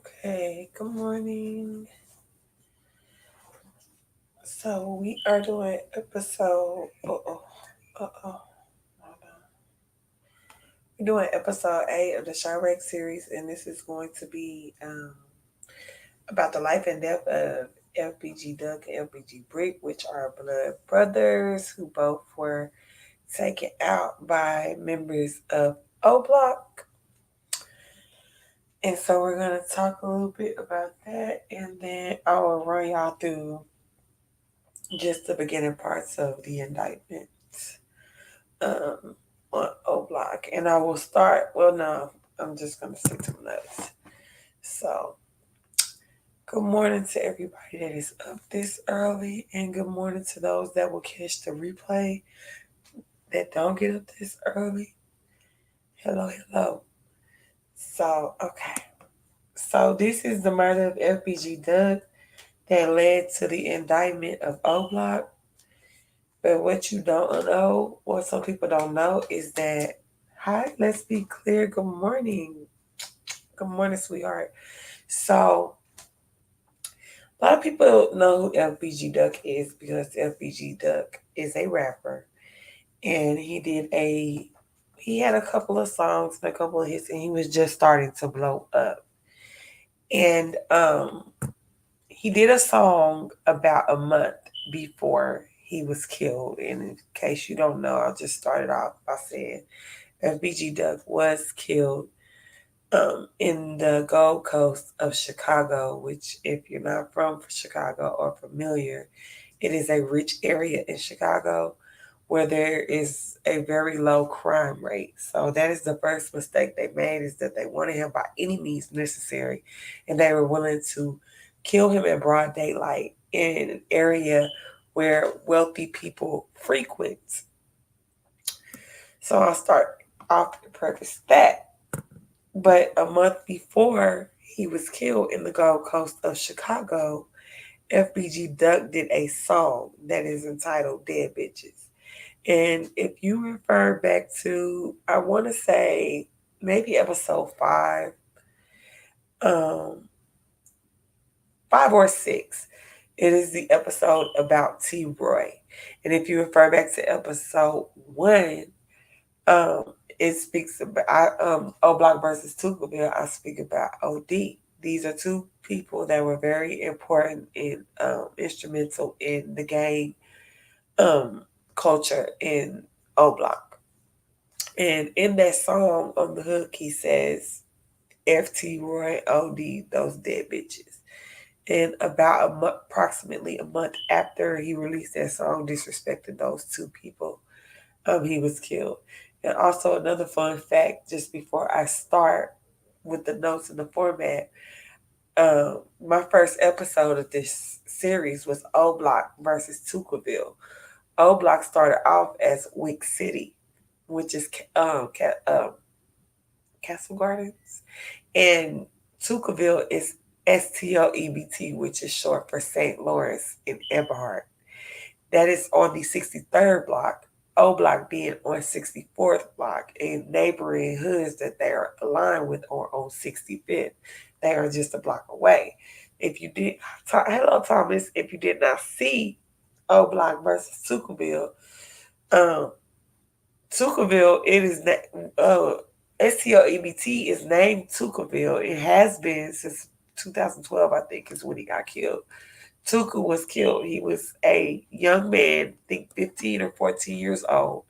Okay, good morning. So we are doing episode. Hold on. We're doing episode 8 of the chiraq series, and this is going to be about the life and death of FBG Duck and FBG Brick, which are blood brothers who both were taken out by members of O Block. And so we're gonna talk a little bit about that, and then I will run y'all through just the beginning parts of the indictment um, on O Block. And I will start, well, no, I'm just going to stick to my notes. So, good morning to everybody that is up this early, and good morning to those that will catch the replay that don't get up this early. Hello, hello. So, okay. So, this is the murder of FBG Duck that led to the indictment of O Block. But what you don't know, or some people don't know, is that, hi, let's be clear. Good morning. Good morning, sweetheart. So, a lot of people know who FBG Duck is because FBG Duck is a rapper. And he had a couple of songs and a couple of hits, and he was just starting to blow up. And he did a song about a month before he was killed. And in case you don't know, I'll just start it off by saying FBG Duck was killed in the Gold Coast of Chicago, which, if you're not from Chicago or familiar, it is a rich area in Chicago where there is a very low crime rate. So that is the first mistake they made, is that they wanted him by any means necessary, and they were willing to kill him in broad daylight in an area where wealthy people frequent. So I'll start off to preface that. But a month before he was killed in the Gold Coast of Chicago, FBG Duck did a song that is entitled Dead Bitches. And if you refer back to, I want to say maybe episode um, 5 or 6, it is the episode about T. Roy. And if you refer back to episode 1, um, it speaks about O Block versus Tuckerville. I speak about OD. These are two people that were very important and instrumental in the gang um, culture in O Block. And in that song on the hook, he says, FT Roy, OD, those dead bitches. And about approximately a month after he released that song, disrespecting those two people, he was killed. And also another fun fact, just before I start with the notes and the format, my first episode of this series was O Block versus Tuckerville. O Block started off as Wick City, which is Castle Gardens, and Tuckerville is STOEBT, which is short for St. Lawrence in Eberhard. That is on the 63rd block, O Block being on 64th block, and neighboring hoods that they are aligned with are on 65th. They are just a block away. If you did, hello Thomas, if you did not see O Block versus Tuckerville, um, Tuckerville, it is STOEBT is named Tuckerville. It has been since 2012, I think, is when he got killed. Tuka was killed. He was a young man, I think 15 or 14 years old,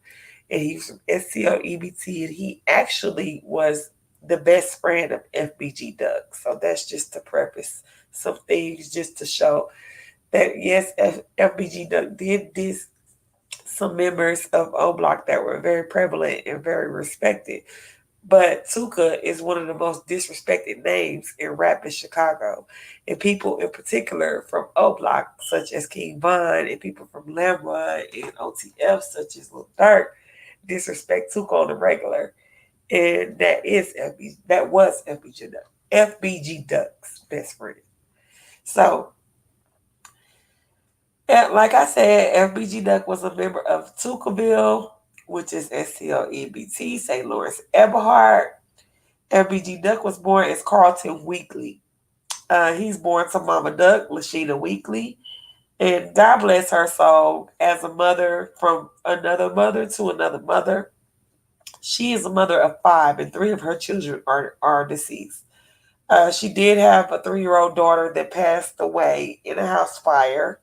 and he was from STOEBT, and he actually was the best friend of FBG Duck. So that's just to preface some things, just to show that yes, FBG Duck did this some members of O Block that were very prevalent and very respected. But Tuka is one of the most disrespected names in rap in Chicago. And people in particular from O Block, such as King Von, and people from Lamra and OTF, such as Lil Durk, disrespect Tuka on the regular. And that was FBG Duck's best friend. So, like I said, FBG Duck was a member of Tuckerville, which is STOEBT, St. Lawrence Eberhard. FBG Duck was born as Carlton Weekly. He's born to Mama Duck, Lashina Weekly. And God bless her soul as a mother from another mother to another mother. She is a mother of five, and three of her children are deceased. She did have a 3-year-old daughter that passed away in a house fire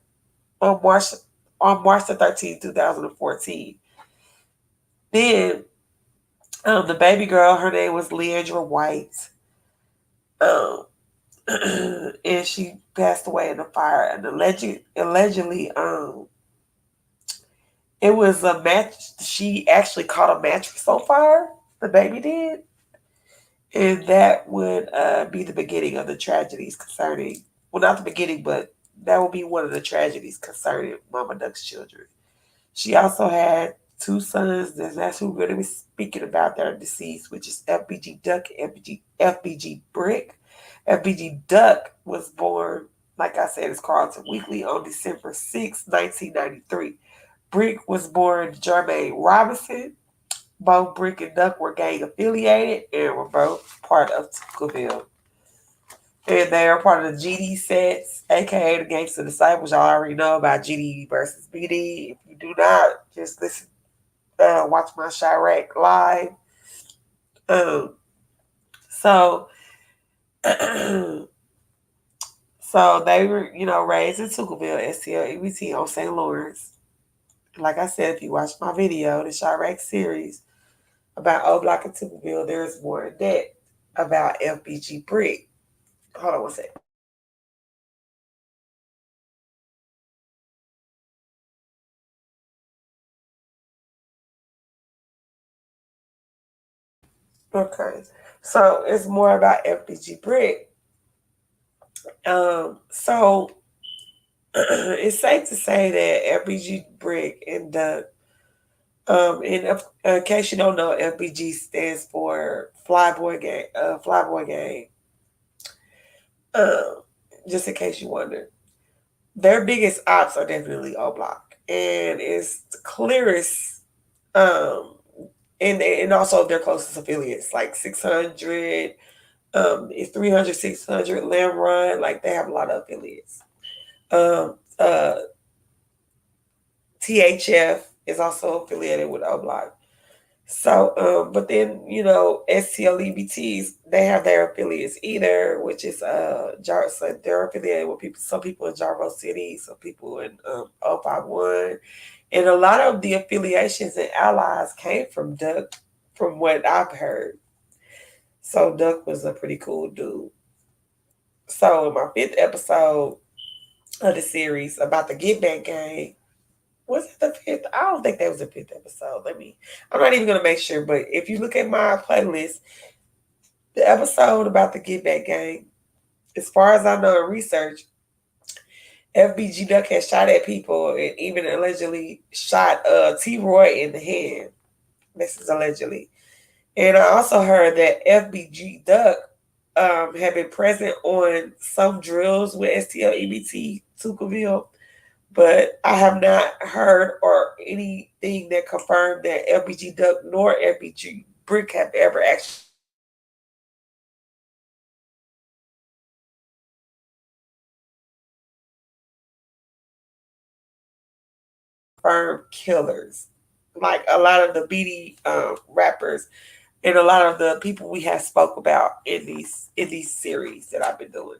on March the 13th, 2014. Then the baby girl, her name was Leandra White, um, and she passed away in a fire. And allegedly, it was a match. She actually caught a mattress on fire. The baby did, and that would be the beginning of the tragedies concerning. Well, not the beginning, but that will be one of the tragedies concerning Mama Duck's children. She also had two sons. That's who we're going to be speaking about that are deceased, which is FBG Duck and FBG Brick. FBG Duck was born, like I said, it's Carlton Weekly on December 6, 1993. Brick was born Jermaine Robinson. Both Brick and Duck were gang affiliated and were both part of Tuckerville. And they are part of the GD sets, aka the Gangster Disciples. Y'all already know about GD versus BD. If you do not, just listen, watch my chiraq live. Um, so, so they were, raised in Tuckerville, STL on St. Lawrence. Like I said, if you watch my video, the chiraq series about O Block and Tuckerville, there's more in depth about FBG Brick. Hold on one second. Okay. So it's more about FBG Brick. So it's safe to say that FBG Brick and the in case you don't know, FBG stands for Flyboy Gang. Flyboy Gang. Um, just in case you wonder, their biggest ops are definitely O Block, and it's the clearest. Um, and also their closest affiliates like 600. It's 300, 600, Lamb Run. Like they have a lot of affiliates. Um, uh, THF is also affiliated with O Block. So, but then STLEBTs they have their affiliates either, which is so they're affiliated with people. Some people in Jarvo City, some people in 051, and a lot of the affiliations and allies came from Duck, from what I've heard. So Duck was a pretty cool dude. So in my fifth episode of the series about the Get Back Gang. Was it the fifth? I don't think that was the fifth episode. I'm not even gonna make sure, but if you look at my playlist, the episode about the Get Back Gang, as far as I know in research, FBG Duck has shot at people and even allegedly shot T Roy in the hand. This is allegedly. And I also heard that FBG Duck had been present on some drills with STL EBT Tuckerville, but I have not heard or anything that confirmed that LBG Duck nor LBG Brick have ever actually confirmed killers. Like a lot of the BD rappers and a lot of the people we have spoke about in these series that I've been doing.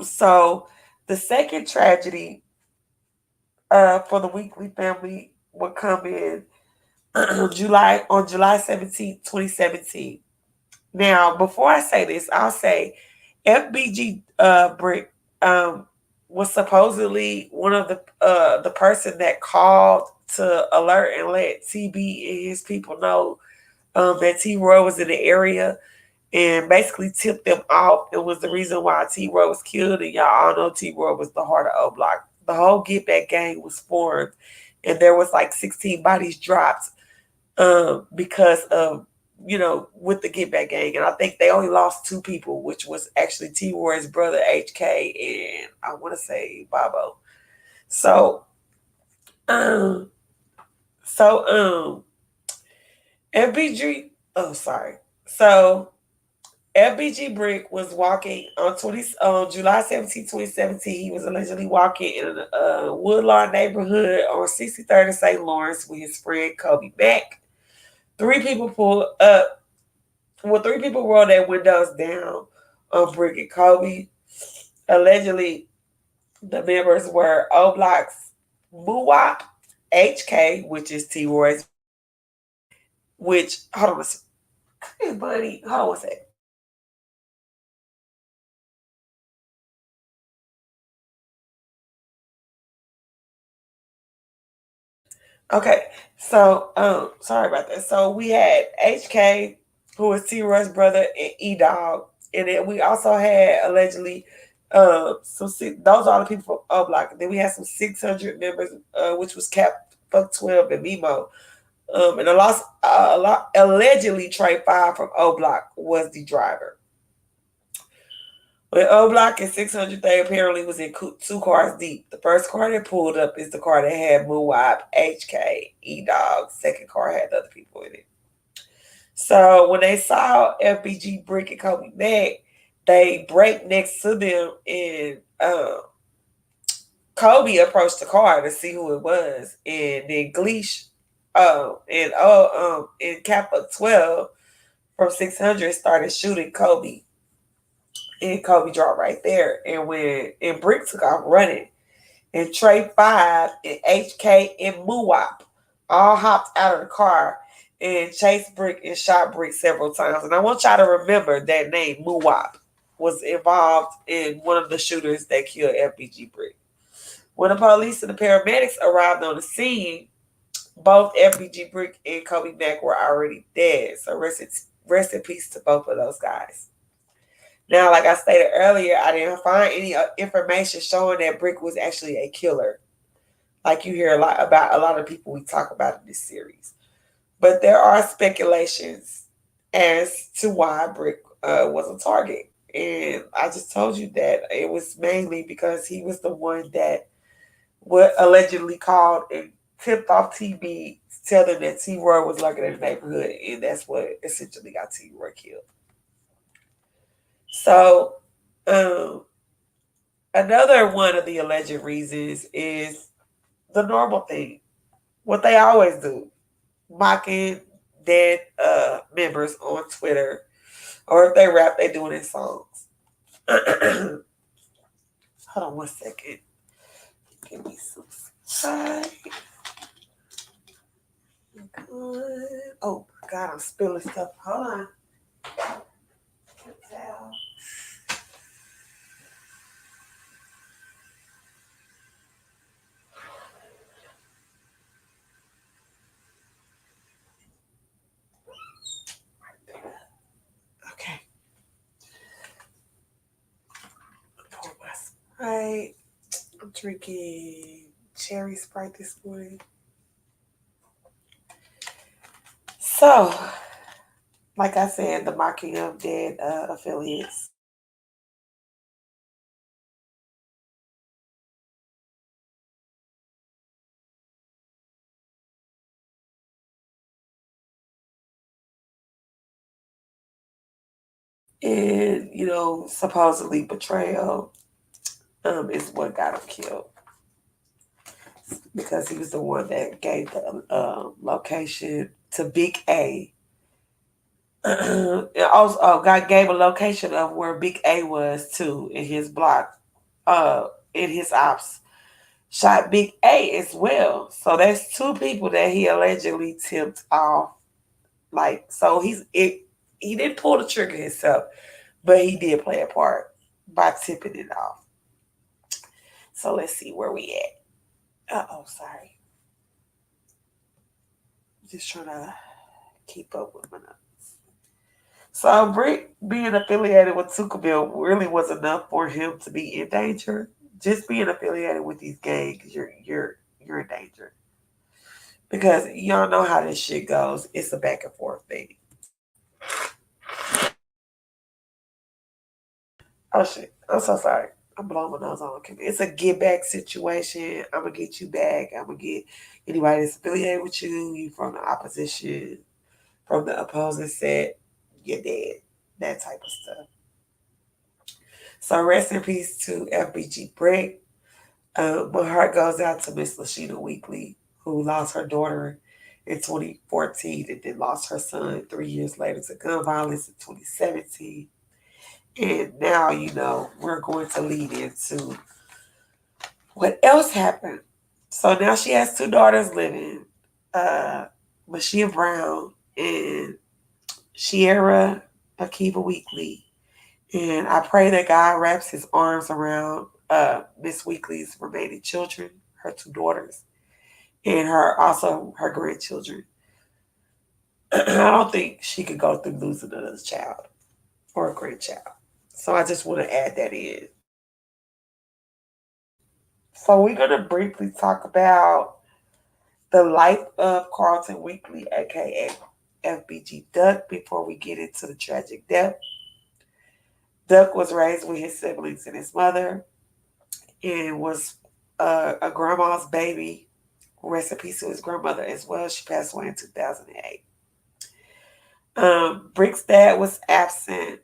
So the second tragedy for the Weekly family would come in July 17th, 2017. Now, before I say this, I'll say FBG Brick was supposedly one of the person that called to alert and let TB and his people know that T Roy was in the area and basically tipped them off. It was the reason why T Roy was killed, and y'all all know T Roy was the heart of O Block. The whole Get Back gang was formed, and there was like 16 bodies dropped because of with the Get Back gang, and I think they only lost two people, which was actually T Roy's brother HK and I want to say Bobo. So, um, so FBG. Oh, sorry. So FBG Brick was walking on July 17, 2017. He was allegedly walking in a Woodlawn neighborhood on 63rd and St. Lawrence with his friend Kobe Mack. Three people pulled up. Well, three people rolled their windows down on Brick and Kobe. Allegedly, the members were O Block's Muwap, HK, which is T Roy's, which, hold on a second. Hey, buddy, hold on one second. Okay, so sorry about that. So we had HK, who was T Roy's brother, and E Dog, and then we also had allegedly those are all the people from O Block. And then we had some 600 members, which was Cap Fuck 12 and Mimo. And a lot allegedly Trey 5 from O Block was the driver. When O Block and 600, they apparently was in two cars deep. The first car that pulled up is the car that had Muwab, HK, E Dog. Second car had other people in it. So when they saw FBG Brick and Kobe Mack, they braked next to them, and Kobe approached the car to see who it was, and then Gleesh, and Kappa 12 from 600 started shooting Kobe, and Kobe dropped right there. And Brick took off running, and Trey 5 and HK and Muwap all hopped out of the car and chased Brick and shot Brick several times. And I want y'all to remember that name, Muwap, was involved in one of the shooters that killed FBG Brick. When the police and the paramedics arrived on the scene, both FBG Brick and Kobe Mack were already dead. So rest in peace to both of those guys. Now, like I stated earlier, I didn't find any information showing that Brick was actually a killer. Like you hear a lot about a lot of people we talk about in this series. But there are speculations as to why Brick was a target. And I just told you that it was mainly because he was the one that what allegedly called and tipped off TB, telling that T Roy was lurking in the neighborhood, and that's what essentially got T Roy killed. So, um, another one of the alleged reasons is the normal thing, what they always do, mocking dead members on Twitter, or if they rap, they do it in songs. Hold on one second. Give me some time. Oh my God, I'm spilling stuff. Hold on. Okay. Pour my Sprite. I'm drinking cherry Sprite this morning. So, like I said, the mocking of dead affiliates. And, supposedly betrayal is what got him killed. Because he was the one that gave the location to Big A. Also, God gave a location of where Big A was too in his block, in his ops. Shot Big A as well. So that's two people that he allegedly tipped off. Like, so he didn't pull the trigger himself, but he did play a part by tipping it off. So let's see where we at. Sorry. Just trying to keep up with my notes. So Brick being affiliated with Tuckerville really was enough for him to be in danger. Just being affiliated with these gangs, you're in danger. Because y'all know how this shit goes. It's a back and forth thing. Oh shit. I'm so sorry. I'm blowing my nose on. It's a get back situation. I'm gonna get you back. I'm gonna get anybody that's affiliated with you. You from the opposition, from the opposing set. You're dead. that type of stuff. So rest in peace to FBG Brick. My heart goes out to Miss Lashina Weekly, who lost her daughter in 2014 and then lost her son 3 years later to gun violence in 2017. And now, we're going to lead into what else happened. So now she has two daughters living, Mashia Brown and Shiera Akiva Weekly. And I pray that God wraps his arms around Miss Weekly's remaining children, her two daughters, and her grandchildren. I don't think she could go through losing another child or a grandchild. So I just want to add that in. So we're going to briefly talk about the life of Carlton Weekly, aka FBG Duck, before we get into the tragic death. Duck was raised with his siblings and his mother and was a grandma's baby. Rest in peace to his grandmother as well. She passed away in 2008. Brick's dad was absent.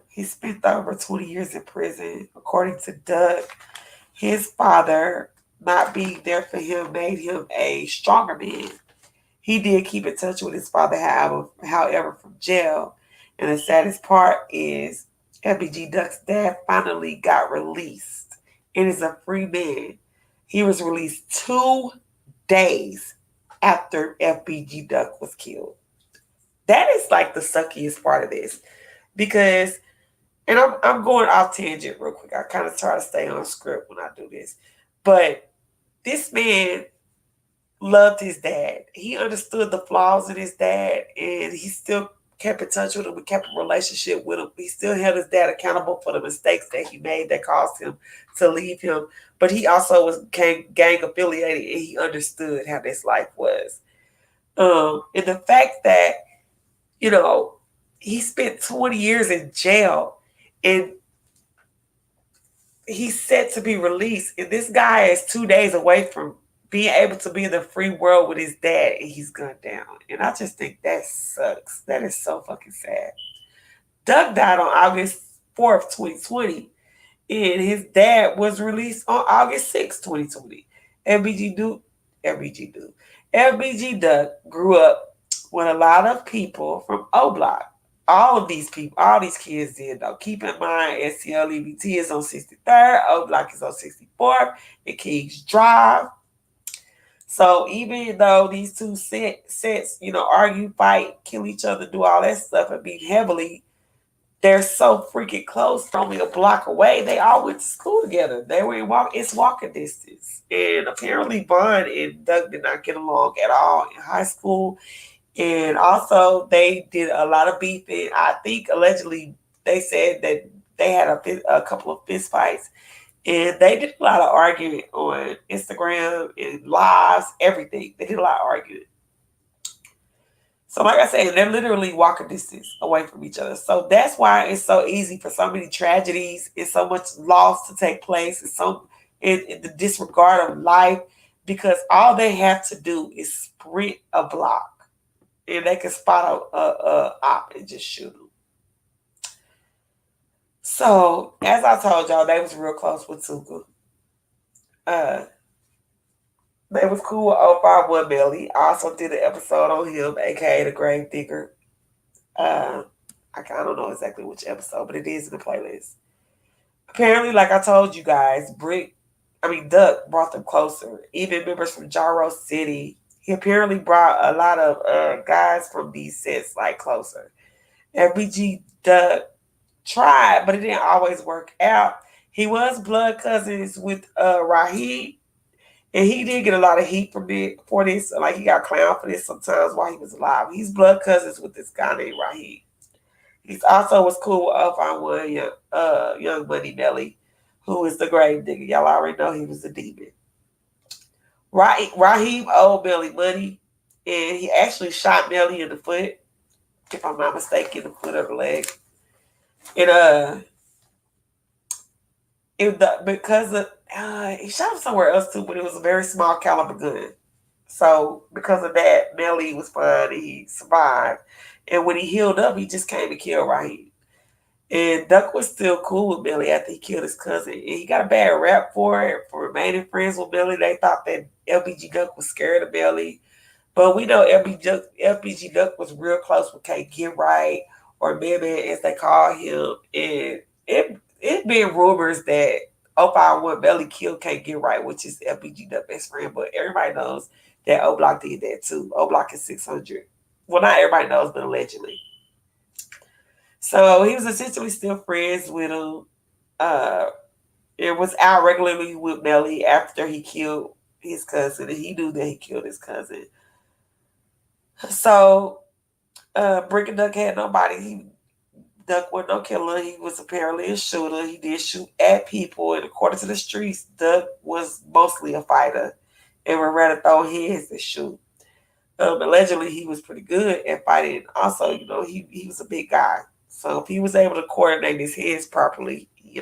He spent over 20 years in prison. According to Duck, his father not being there for him made him a stronger man. He did keep in touch with his father, however, from jail. And the saddest part is FBG Duck's dad finally got released and is a free man. He was released 2 days after FBG Duck was killed. That is like the suckiest part of this. Because, and I'm going off tangent real quick. I kind of try to stay on script when I do this. But this man loved his dad. He understood the flaws in his dad, and he still kept in touch with him and kept a relationship with him. He still held his dad accountable for the mistakes that he made that caused him to leave him. But he also was gang affiliated, and he understood how this life was. And the fact that, he spent 20 years in jail, and he's set to be released. And this guy is 2 days away from being able to be in the free world with his dad, and he's gunned down. And I just think that sucks. That is so fucking sad. Doug died on August 4th, 2020, and his dad was released on August 6th, 2020. FBG Duck grew up with a lot of people from O Block. All these kids did, though. Keep in mind, SCLEBT is on 63rd, O Block is on 64th, and Kings Drive. So even though these two sets, argue, fight, kill each other, do all that stuff, and beat heavily, they're so freaking close, only a block away. They all went to school together. They were it's walking distance. And apparently Vaughn and Doug did not get along at all in high school. And also they did a lot of beefing. I think allegedly they said that they had a couple of fist fights. And they did a lot of arguing on Instagram and lives, everything. They did a lot of arguing. So like I said, they're literally walking distance away from each other. So that's why it's so easy for so many tragedies and so much loss to take place and in the disregard of life, because all they have to do is sprint a block and they can spot a op and just shoot them. So, as I told y'all, they was real close with Tuka. They was cool with 051 Melly. I also did an episode on him, aka the Grave Digger. I don't know exactly which episode, but it is in the playlist. Apparently, like I told you guys, Duck brought them closer. Even members from Jaro City. He apparently brought a lot of guys from these sets closer. FBG Duck tried, but it didn't always work out. He was blood cousins with Raheem, and he did get a lot of heat for this. Like, he got clowned for this sometimes while he was alive. He's blood cousins with this guy named Raheem. He's also was cool with 051 Young Money Melly, who is the grave digger. Y'all already know he was the demon. Raheem owed Melly money, and he actually shot Melly in the foot, if I'm not mistaken, the foot or the leg. And because he shot him somewhere else too, but it was a very small caliber gun. So because of that, Melly was fine and he survived. And when he healed up, he just came to kill Raheem. And Duck was still cool with Melly after he killed his cousin. And he got a bad rap for it, for remaining friends with Melly. They thought that LBG Duck was scared of Melly. But we know LBG Duck was real close with K Get Right, or Man Man as they call him. And it been rumors that 051 Melly killed K Get Right, which is LBG Duck best friend. But everybody knows that O Block did that too. O Block is 600. Well, not everybody knows, but allegedly. So he was essentially still friends with him. Uh, it was out regularly with Melly after he killed his cousin, and he knew that he killed his cousin. So Brick and Duck had nobody. Duck was no killer. He was apparently a shooter. He did shoot at people, and according to the streets, Duck was mostly a fighter and would rather throw heads than shoot. Allegedly, he was pretty good at fighting. Also, he was a big guy. So if he was able to coordinate his heads properly, he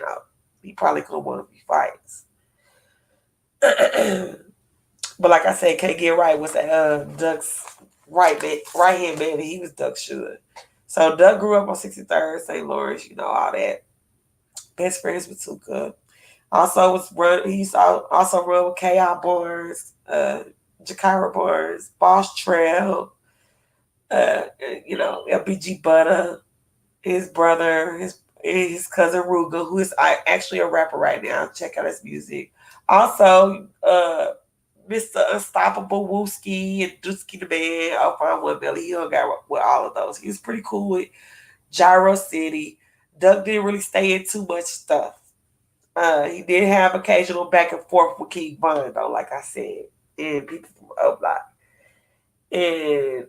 probably could have won a few fights. But like I said, Can't Get Right was Duck's right hand man, and he was Duck's shooter. So Duck grew up on 63rd, St. Lawrence, all that. Best friends with Tuka. Also was run. He used to also run with K.I. Barnes, Jakira Barnes, Boss Trail, uh, LBG Butter, his brother, his cousin Ruga, who is actually a rapper right now. Check out his music. Also, Mr. Unstoppable Wooski and Dusky the Man, Alphon One Belly. He hung out with all of those. He was pretty cool with Gyro City. Duck didn't really stay in too much stuff. He did have occasional back and forth with King Von, though, like I said, and people from O Block. And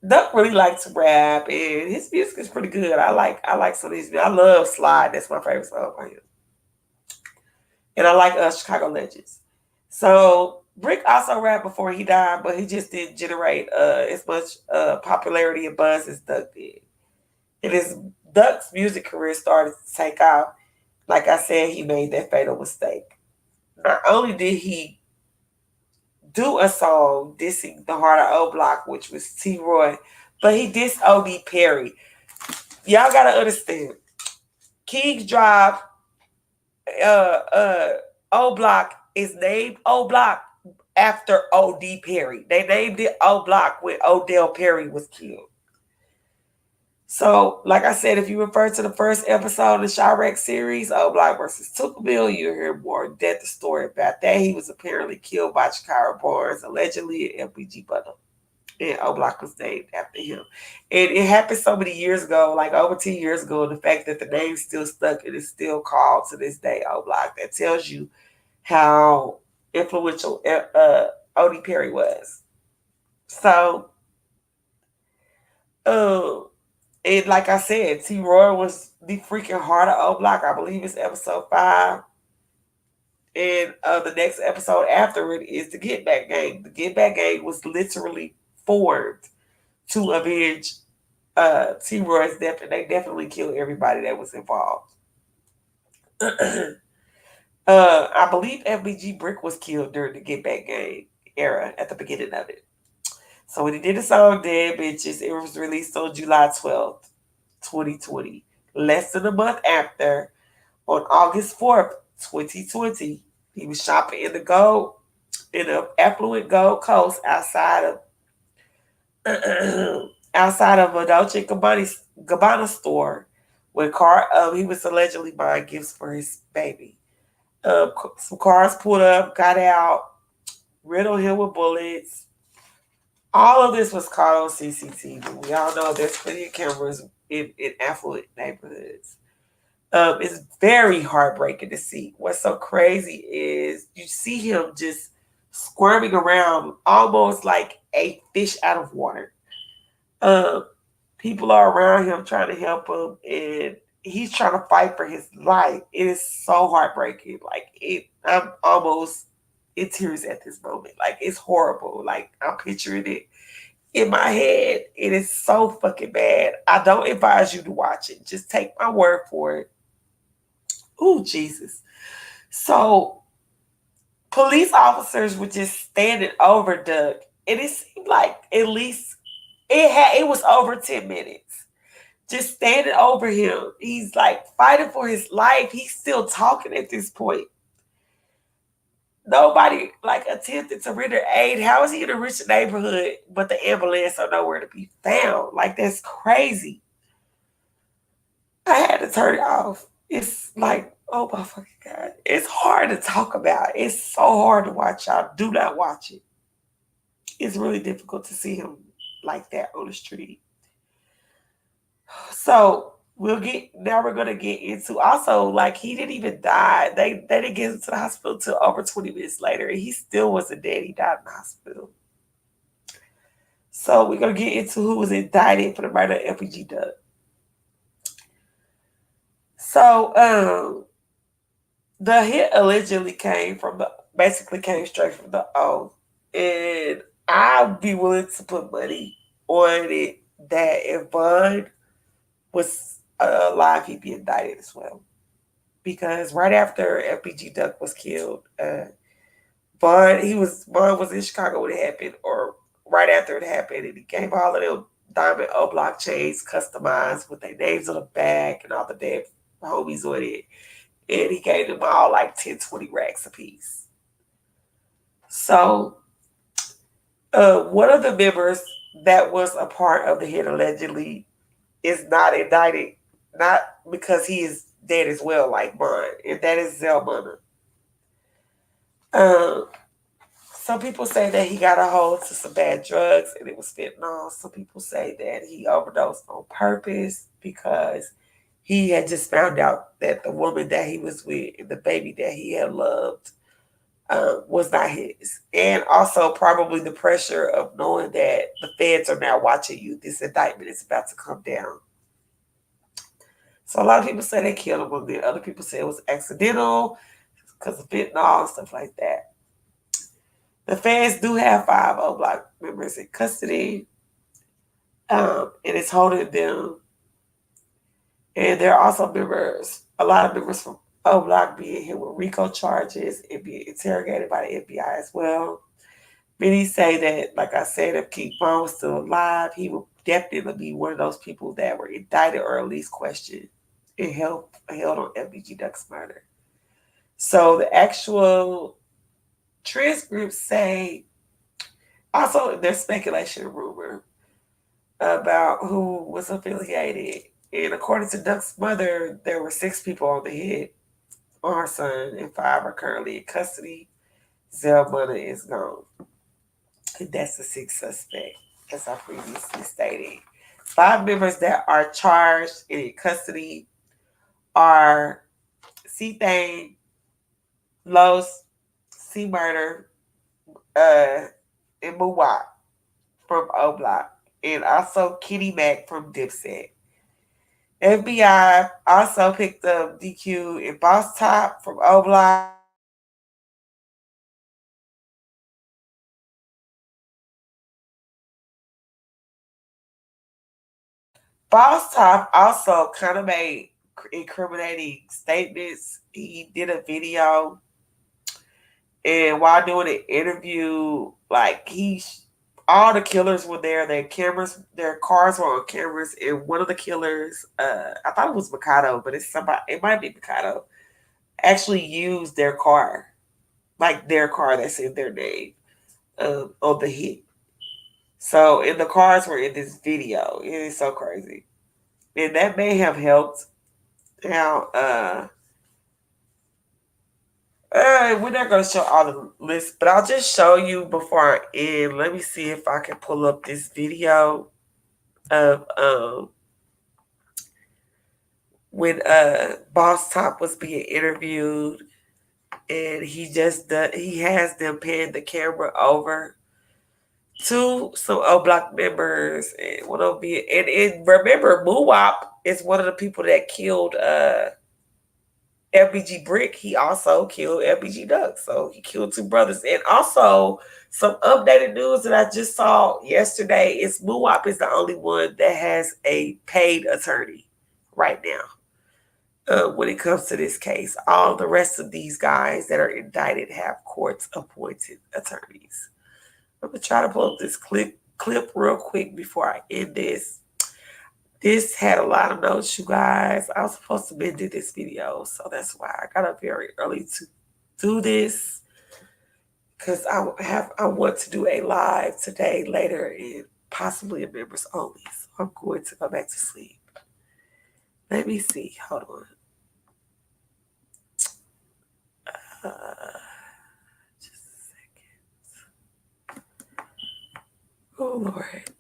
Duck really likes to rap, and his music is pretty good. I like some of his music. I love Slide. That's my favorite song by him. And I like Chicago Legends. So Brick also rapped before he died, but he just didn't generate as much popularity and buzz as Duck did. And his Duck's music career started to take off. Like I said, he made that fatal mistake. Not only did he do a song dissing the Heart of O Block, which was T. Roy, but he dissed O.D. Perry. Y'all gotta understand. King's Drive, O Block is named O Block after O.D. Perry. They named it O Block when Odell Perry was killed. So, like I said, if you refer to the first episode of the Chiraq series, O Block versus Tuckerville, you'll hear more in-depth story about that. He was apparently killed by Chikara Barnes, allegedly at FBG Bundle. And O Block was named after him. And it happened so many years ago, like over 10 years ago, and the fact that the name's still stuck and it's still called to this day O Block, that tells you how influential O.D. Perry was. So, and like I said, T. Roy was the freaking heart of O Block. I believe it's episode 5. And the next episode after it is the Get Back Gang. The Get Back Gang was literally formed to avenge T. Roy's death, and they definitely killed everybody that was involved. I believe FBG Brick was killed during the Get Back Gang era at the beginning of it. So when he did the song Dead Bitches, it was released on July 12th, 2020. Less than a month after, on August 4th, 2020, he was shopping in the affluent Gold Coast outside of a Dolce Gabbana store when he was allegedly buying gifts for his baby. Some cars pulled up, got out, riddled him with bullets. All of this was caught on CCTV. We all know there's plenty of cameras in affluent neighborhoods. It's very heartbreaking to see. What's so crazy is you see him just squirming around almost like a fish out of water. People are around him trying to help him, and he's trying to fight for his life. It is so heartbreaking. I'm almost in tears at this moment. Like, it's horrible. Like, I'm picturing it in my head. It is so fucking bad. I don't advise you to watch it. Just take my word for it. Oh, Jesus. So Police officers were just standing over Duck, and it seemed like at least it was over 10 minutes. Just standing over him. He's like fighting for his life. He's still talking at this point. Nobody like attempted to render aid. How is he in a rich neighborhood, but the ambulance are nowhere to be found? Like that's crazy. I had to turn it off. It's like, oh my fucking god. It's hard to talk about. It's so hard to watch. Y'all do not watch it. It's really difficult to see him like that on the street. So we're gonna get into also like he didn't even die. They didn't get him to the hospital till over 20 minutes later, and he still wasn't dead. He died in the hospital. So we're gonna get into who was indicted for the murder of FBG Duck. So the hit allegedly basically came straight from the O. And I'd be willing to put money on it that if Bud was alive, he'd be indicted as well. Because right after FBG Duck was killed, Bud was in Chicago when it happened, or right after it happened, and he gave all of them diamond O block chains customized with their names on the back and all the damn homies on it. And he gave them all like 10, 20 racks a piece. So one of the members that was a part of the hit allegedly is not indicted, not because he is dead as well, like Bond, and that is Zelmana. Some people say that he got a hold to some bad drugs and it was fentanyl. Some people say that he overdosed on purpose because he had just found out that the woman that he was with and the baby that he had loved was not his. And also probably the pressure of knowing that the feds are now watching you. This indictment is about to come down. So a lot of people say they killed him, and other people say it was accidental because of fentanyl and stuff like that. The feds do have 5 O Block members in custody, and it's holding them. And there are also a lot of members from O Block being hit with RICO charges and being interrogated by the FBI as well. Many say that, like I said, if King Von was still alive, he would definitely be one of those people that were indicted or at least questioned and held on FBG Duck's murder. So the actual transcripts say, also there's speculation and rumor about who was affiliated. And according to Duck's mother, there were 6 people on the hit on her son, and 5 are currently in custody. Zelmana is gone. And that's the 6th suspect, as I previously stated. 5 members that are charged and in custody are C-Thane, Los, C-Murder, and Muwap from O Block, and also Kitty Mac from Dipset. FBI also picked up DQ and Boss Top from O Block. Boss Top also kind of made incriminating statements. He did a video, and while doing an interview, like all the killers were there. Their cars were on cameras, and one of the killers, I thought it was Mikado, but it might be Mikado, actually used their car, like their car that's in their name, on the hit. So, and the cars were in this video. It is so crazy. And that may have helped. Now, we're not going to show all the lists, but I'll just show you before I end. Let me see if I can pull up this video of when Boss Top was being interviewed, and he has them pan the camera over to some O Block members, and one of be and remember Muwap is one of the people that killed FBG Brick. He also killed FBG Duck, so he killed 2 brothers. And also some updated news that I just saw yesterday is Muwap is the only one that has a paid attorney right now. when it comes to this case. All the rest of these guys that are indicted have courts appointed attorneys. I'm gonna try to pull up this clip real quick before I end this. This had a lot of notes, you guys. I was supposed to edit this video, so that's why I got up very early to do this, because I want to do a live today later and possibly a members only. So I'm going to go back to sleep. Let me see. Hold on. Just a second. Oh Lord.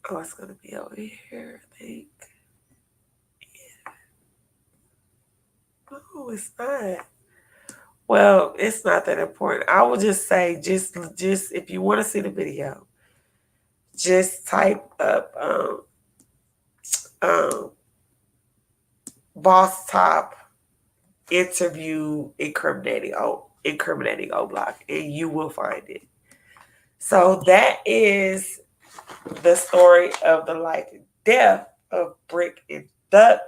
Oh, it's gonna be over here, I think. Yeah. No, it's not. Well, it's not that important. I will just say, just if you want to see the video, just type up boss top interview incriminating O Block, and you will find it. So that is the story of the life and death of Brick and Duck.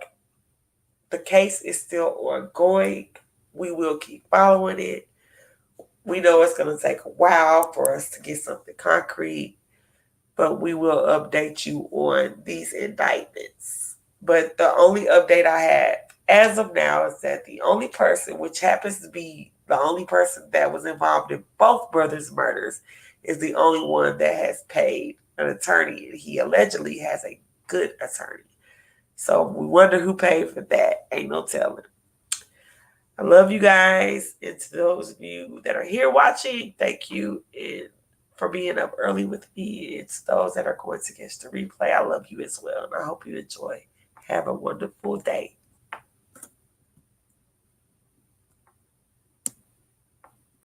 The case is still ongoing. We will keep following it. We know it's going to take a while for us to get something concrete, but we will update you on these indictments. But the only update I had as of now is that the only person, which happens to be the only person that was involved in both brothers' murders, is the only one that has paid an attorney, and he allegedly has a good attorney. So we wonder who paid for that. Ain't no telling. I love you guys. And to those of you that are here watching, thank you for being up early with me. It's those that are going to catch the replay. I love you as well, and I hope you enjoy. Have a wonderful day.